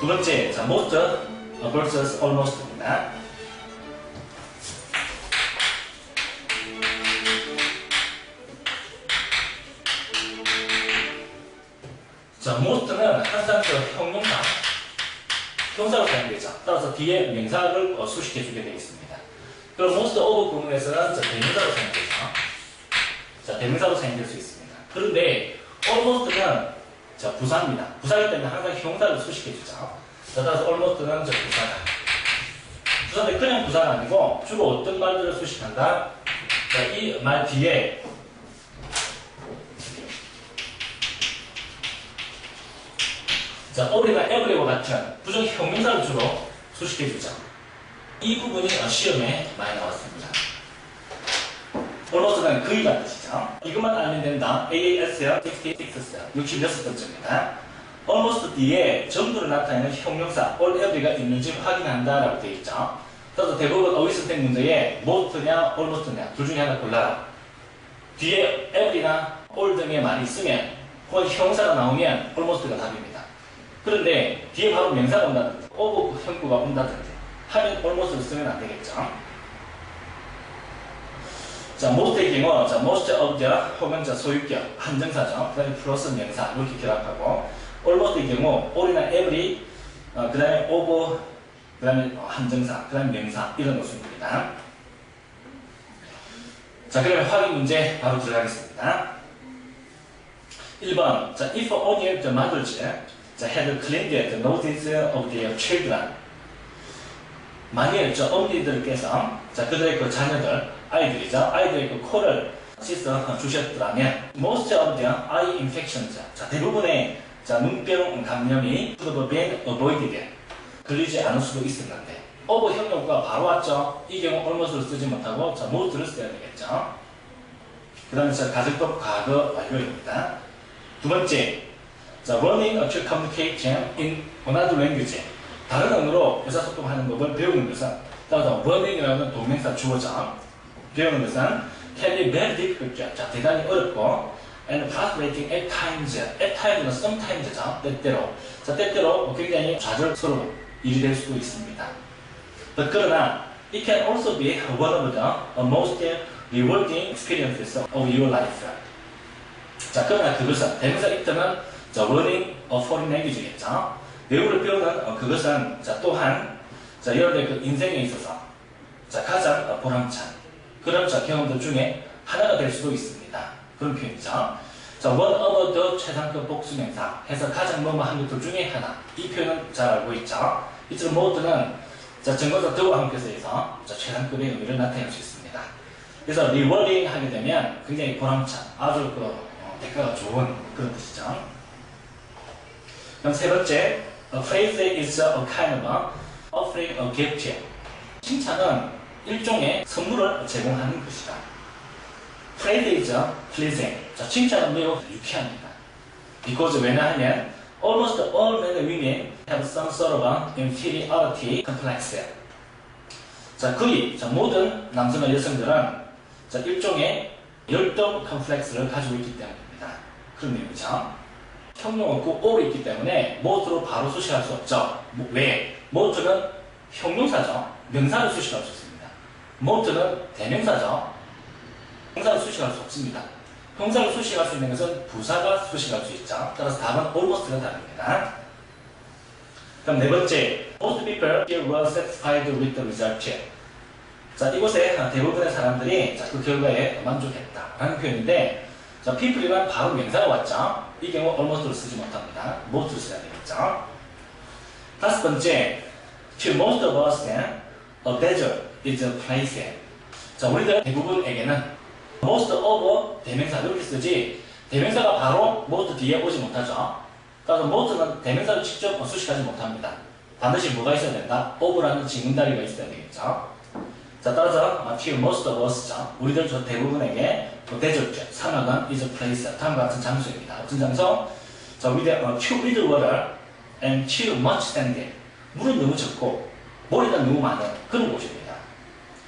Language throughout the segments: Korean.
번째, 자, most versus almost입니다. 자, most는 항상 형사로 사용되죠. 따라서 뒤에 명사를 수식해주게 되어 있습니다. 그럼 most of 부분에서는 대명사로 사용되죠. 자, 대명사로 사용될 수 있습니다. 그런데 almost는 자, 부사입니다. 부사이기 때문에 항상 형사를 수식해주죠. 자, 따라서 almost는 부사다. 부사인데 그냥 부사가 아니고 주로 어떤 말들을 수식한다? 자, 이 말 뒤에 자, all이나 every와 같은 부정 형용사를 주로 수식해주죠. 이 부분이 시험에 많이 나왔습니다. almost는 거의 같은 뜻이죠. 이것만 알면 된다. AASL 66번째입니다. almost 뒤에 전부로 나타내는 형용사 all every가 있는지 확인한다 라고 되어 있죠. 그래서 대부분 어휘 선택 문제에 most냐 almost냐 둘 중에 하나 골라라. 뒤에 every나 all 등의 말이 있으면 혹은 형용사가 나오면 almost가 답입니다. 그런데 뒤에 바로 명사가 온다든지 of 형구가 온다든지 하면 almost를 쓰면 안 되겠죠. 자, most의 경우, 자, most of the 혹은 소유격, 한정사죠. 그 다음에 플러스 명사, 이렇게 결합하고, almost의 경우, all이나 every, 그 다음에 of, 그 다음에 한정사, 그 다음에 명사, 이런 것입니다. 자, 그러면 확인 문제 바로 들어가겠습니다. 1번, 자, if only the mothers, 자, had cleaned the noses of their children. 만일 어머니들께서 자, 그들의 그 자녀들, 아이들이죠. 아이들의 그 코를 씻어 주셨더라면 most of the eye infections, 자, 대부분의 자, 눈병 감염이 could have been avoided. 걸리지 않을 수도 있었는데 of 형용구가 바로 왔죠. 이 경우 almost를 쓰지 못하고 자, most를 써야 되겠죠. 그 다음에 가정법 과거 완료입니다. 두 번째, 자, learning to communicate in another language. 다른 언어로 의사소통하는 법을 배우는 것은 따라서 learning이라는 동명사 주어죠. 배우는 것은 can be very difficult. 자, 대단히 어렵고 and frustrating at times. at times는 sometimes죠. 때때로. 자, 때때로 굉장히 좌절스러운 일이 될 수도 있습니다. 그러나 it can also be one of the most rewarding experiences of your life. 자, 그러나 그것은 대명사 it는 자, learning a foreign language겠죠. 외국어를 배우는 그것은 자, 또한 자, 여러분의 그 인생에 있어서 자, 가장 보람찬 그런 자, 경험들 중에 하나가 될 수도 있습니다. 그런 표현이죠. 자, one of the 최상급 복수명사 해서 가장 뭐뭐한 것들 중에 하나. 이 표현은 잘 알고 있죠. 이처럼 mode는 자, 전거사 더와 함께서 해서 자, 최상급의 의미를 나타낼 수 있습니다. 그래서 rewarding 하게 되면 굉장히 보람찬, 아주 대가가 좋은 그런 뜻이죠. 그럼 세 번째, a praise is a kind of offering a gift. 칭찬은 일종의 선물을 제공하는 것이다. praise is pleasing. 자, 칭찬은 매우 유쾌합니다. because 왜냐하면 almost all men and women have some sort of inferiority complex. 자, 거의 자, 모든 남성과 여성들은 자, 일종의 열등 컴플렉스를 가지고 있기 때문입니다. 그런 의미죠. 형용 없고 all이 있기 때문에 most로 바로 수식할 수 없죠. 왜? most는 형용사죠. 명사를 수식할 수 있습니다. most는 대명사죠. 형사를 수식할 수 없습니다. 형사를 수식할 수 있는 것은 부사가 수식할 수 있죠. 따라서 답은 almost가 답입니다. 그럼 네 번째, most people were satisfied with the result. 자, 이곳에 대부분의 사람들이 자, 그 결과에 만족했다라는 표현인데 자, people이란 바로 명사가 왔죠. 이 경우 almost를 쓰지 못합니다. most를 써야 되겠죠. 다섯 번째, to most of us, a desert is a place. 자, 우리들 대부분에게는 most of 대명사 이렇게 쓰지 대명사가 바로 most 뒤에 오지 못하죠. 따라서 most는 대명사를 직접 수식하지 못합니다. 반드시 뭐가 있어야 된다? of라는 지문다리가 있어야 되겠죠. 자, 따라서 to most of us죠. 우리들 저 대부분에게 desert, 사막은 is a place, 다음과 같은 장소입니다. 어떤 장소? 자, 우리들 too little water and too much sand. 물은 너무 적고 모래가 너무 많은 그런 곳입니다.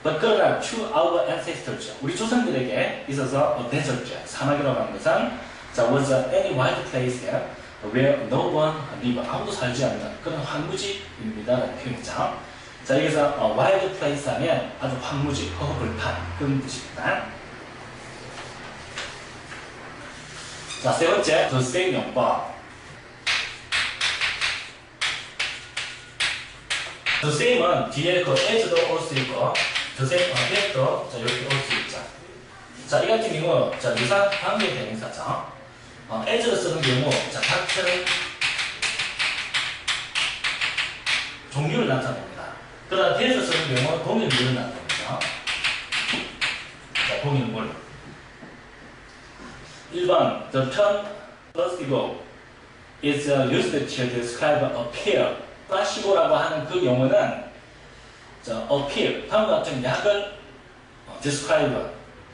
But 그러나 to our ancestors, 우리 조상들에게 있어서 desert, 사막이라고 하는 것은 자, was any wild place where no one live. 아무도 살지 않는 그런 황무지입니다라는 표현이죠. 자, 여기서 wild place 하면 아주 황무지, 허허벌판 그런 뜻입니다. 자, 세 번째, the same 용법. the same은 뒤에 그 as도 올 수 있고, the same, that도 이렇게 올 수 있죠. 자, 이 같은 경우, 자, 유사 관계 대명사죠. as를 쓰는 경우, 자, 같은 종류를 나타냅니다. 그러나 that을 쓰는 경우, 동일물을 나타내죠. 자, 동일물. 1번, the term placebo is used to describe a pill. 플라시보라고 하는 그 용어는 appeal, 다음과 같은 약을 describe,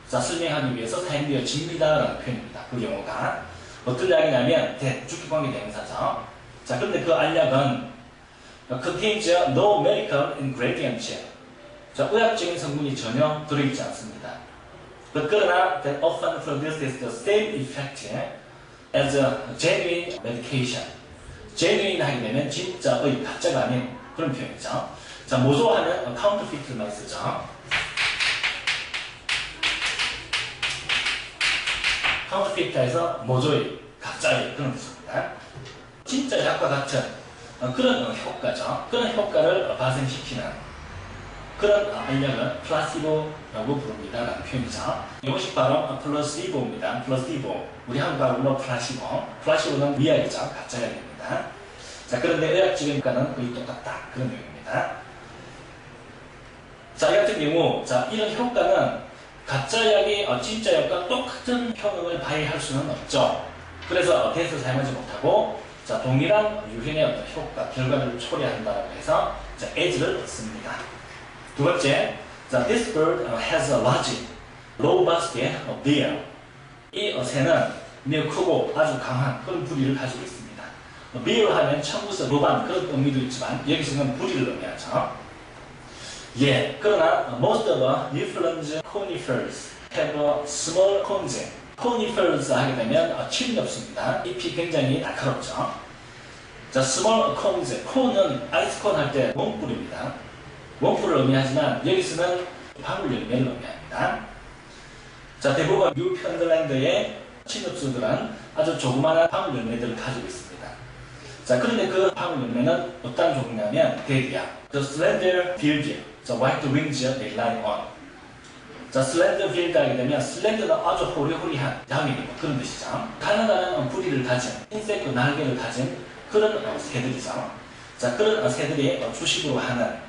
설명하기 위해서 사용되어집니다라는 표현입니다. 그 용어가 어떤 약이냐면 주기관계 대명사죠. 자, 근데 그 알약은 contains no medical ingredient. 자, 의학적인 성분이 전혀 들어있지 않습니다. 그러나 that often produces the same effect as a genuine medication. genuine 하게 되면 진짜의 가짜가 아닌 그런 표현이죠. 자, 모조하면 counterfeit만 쓰죠. counterfeit에서 모조의 가짜의 그런 뜻입니다. 진짜 약과 같은 그런 효과죠. 그런 효과를 발생시키는 그런 알약을 플라시보라고 부릅니다라는 표현이죠. 영어식 발음 플라시보입니다. 플라시보. 우리 한국 발음으로 플라시보. 플라시보는 미약이죠. 가짜 약입니다. 자, 그런데 의학적인 효과는 거의 똑같다. 그런 내용입니다. 자, 이 같은 경우, 자, 이런 효과는 가짜 약이 진짜 약과 똑같은 효능을 발휘할 수는 없죠. 그래서 대에서 사용하지 못하고, 자, 동일한 유형의 어떤 효과, 결과를 초래한다고 해서 자, as를 씁니다. 두 번째, 자, this bird has a large, robust bill. 이 새는 매우 크고 아주 강한 그런 부리를 가지고 있습니다. bill 하면 청구서, 로반 그런 의미도 있지만 여기서는 부리를 의미하죠. 예, 그러나 most of the Newfoundland conifers have a small cones. conifers 하게 되면 칩이 없습니다. 잎이 굉장히 날카롭죠. 자, small cones. cone은 아이스콘 할 때 원뿔입니다. 원뿔을 의미하지만 여기서는 방울 열매를 의미합니다. 자, 대부분 뉴펀들랜드의 침엽수들은 아주 조그마한 방울 열매들을 가지고 있습니다. 자, 그런데 그 방울 열매는 어떤 종류냐면 대디야. The slender field, the white wings they lie on. 자, slender field 하게 되면 슬렌더는 아주 호리호리한 양이 그런 뜻이죠. 가느다란 부리를 가진 흰색 날개를 가진 그런 새들이죠. 자, 그런 새들이 주식으로 하는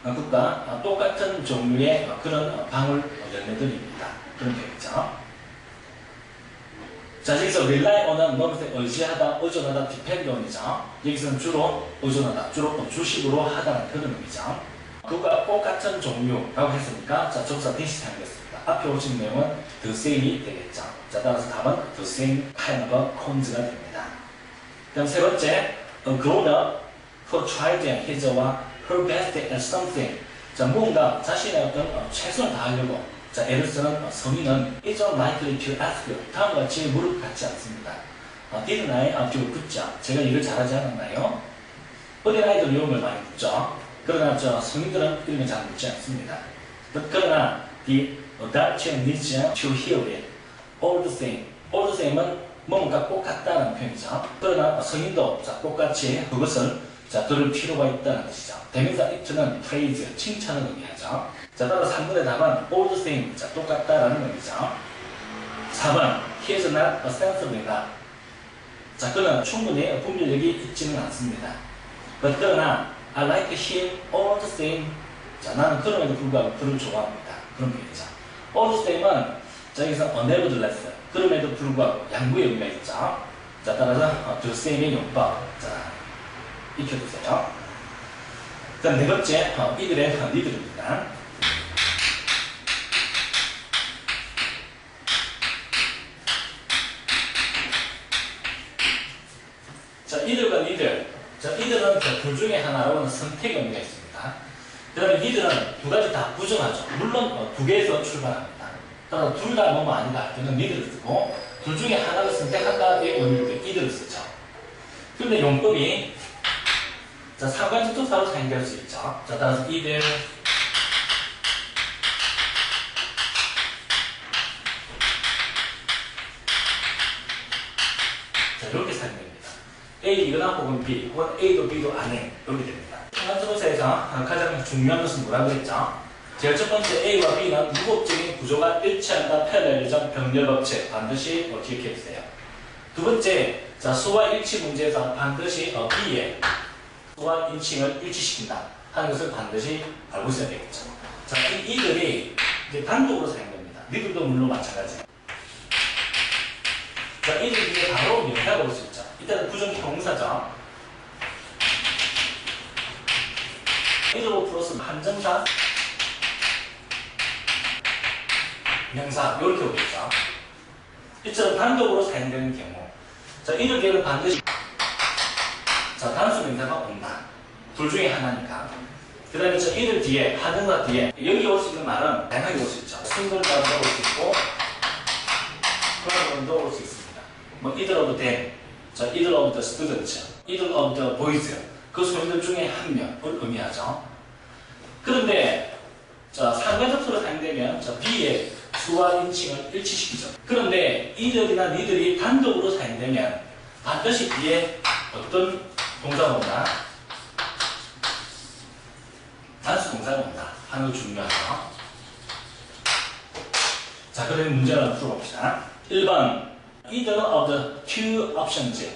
것과 똑같은 종류의 그런 방울 열매들입니다. 그런 표현이죠. 자, 여기서 rely on은 뭐에 의지하다, 의존하다, depend on이죠. 여기서는 주로 의존하다, 주로 주식으로 하다는 그런 의미죠. 그것과 똑같은 종류라고 했으니까 자, 접사 대시 사용됐습니다. 앞에 오신 내용은 the same이 되겠죠. 자, 따라서 답은 the same kind of cones가 됩니다. 그럼 세 번째, a grown-up who tried his or her best at something. 자, 무언가 자신의 어떤 최선을 다하려고 자, 애를 쓰는 성인은 is unlikely to ask. 다음과 같이 무릎 꿇지 않습니다. didn't I do good job? 제가 일을 잘하지 않았나요? 어린아이들 이런 걸 많이 묻죠. 그러나 성인들은 이런 걸 잘 묻지 않습니다. 그러나 the adult needs to hear it all the same. all the same은 뭔가 똑같다는 표현이죠. 그러나 성인도 자, 똑같이 그것을 자, 들을 필요가 있다는 뜻이죠. 대명사 it는 praise, 칭찬을 의미하죠. 자, 따라서 3번의 답은 all the same, 자, 똑같다라는 의미죠. 4번, he is not a sensible guy. 자, 그는 충분히 분별력이 있지는 않습니다. 그러나 I like him all the same. 자, 나는 그럼에도 불구하고 그를 좋아합니다. 그런 표현이죠. all the same은 자, 여기서 nevertheless, 그럼에도 불구하고 양보의 의미가 있죠. 자, 따라서 the same의 용법. 자, 익혀두세요. 그다음 네 번째, 이들의 니들입니다. 자, 이들과 니들. 자, 이들은 둘 중에 하나로는 선택의 의미가 있습니다. 그 다음에 니들은 두 가지 다 부정하죠. 물론 두 개에서 출발합니다. 따라서 둘 다 너무 아니다 할 때는 니들을 쓰고 둘 중에 하나를 선택한다의 의미로 이들을 쓰죠. 근데 용법이 자, 상관접속사로 사용될 수 있죠. 자, 따라서 이들 자, 이렇게 사용됩니다. A이거나 혹은 B, 혹은 A도 B도 아닌 이렇게 됩니다. 상관접속사에서 가장 중요한 것은 뭐라고 했죠? 제일 첫 번째 A와 B는 무법적인 구조가 일치한다. 패러렐리즘 병렬 법칙 반드시 기억해 주세요. 두 번째, 자, 수와 일치 문제에서 반드시 B의 수와 인칭을 일치시킨다 하는 것을 반드시 알고 있어야 되겠죠. 자, 이들이 이제 단독으로 사용됩니다. 니들도 물론 마찬가지예요. 자, 이들 뒤에 바로 명사가 올 수 있죠. 일단은 부정식 동사죠. 이들로 플러스 한정사, 명사 이렇게 오겠죠. 이처럼 단독으로 사용되는 경우, 자, 이들 뒤에는 반드시 자, 단수 명사가 온다. 둘 중에 하나니까. 그 다음에 이들 뒤에, 하든가 뒤에, 여기 올 수 있는 말은 다양하게 올 수 있죠. 싱글가도 올 수 있고, 플러스도 올 수 있습니다. 뭐, either of them, 자, either of the students, either of the boys, 그 소인들 중에 한 명을 의미하죠. 그런데, 자, 상관접수로 사용되면, 자, B의 수와 인칭을 일치시키죠. 그런데, 이들이나 니들이 단독으로 사용되면, 반드시 B에 어떤 동사가 온다? 단수 동사가 온다 하는 거 중요하죠. 자, 그러면 문제를 한번 풀어봅시다. 1번 Either of the two options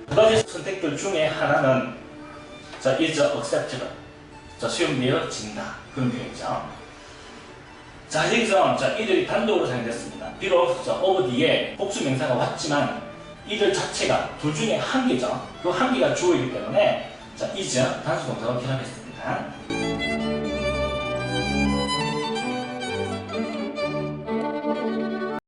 두 가지 선택들 중에 하나는 자, is acceptable 자, 수용되어진다 그런 표현이죠. 자, 여기서 자, 이들이 단독으로 사용됐습니다. 비록 자, of 뒤에 복수 명사가 왔지만 이들 자체가 둘 중에 한 개죠. 그 한 개가 주어이기 때문에 자, is 단수 동사로 결합했습니다.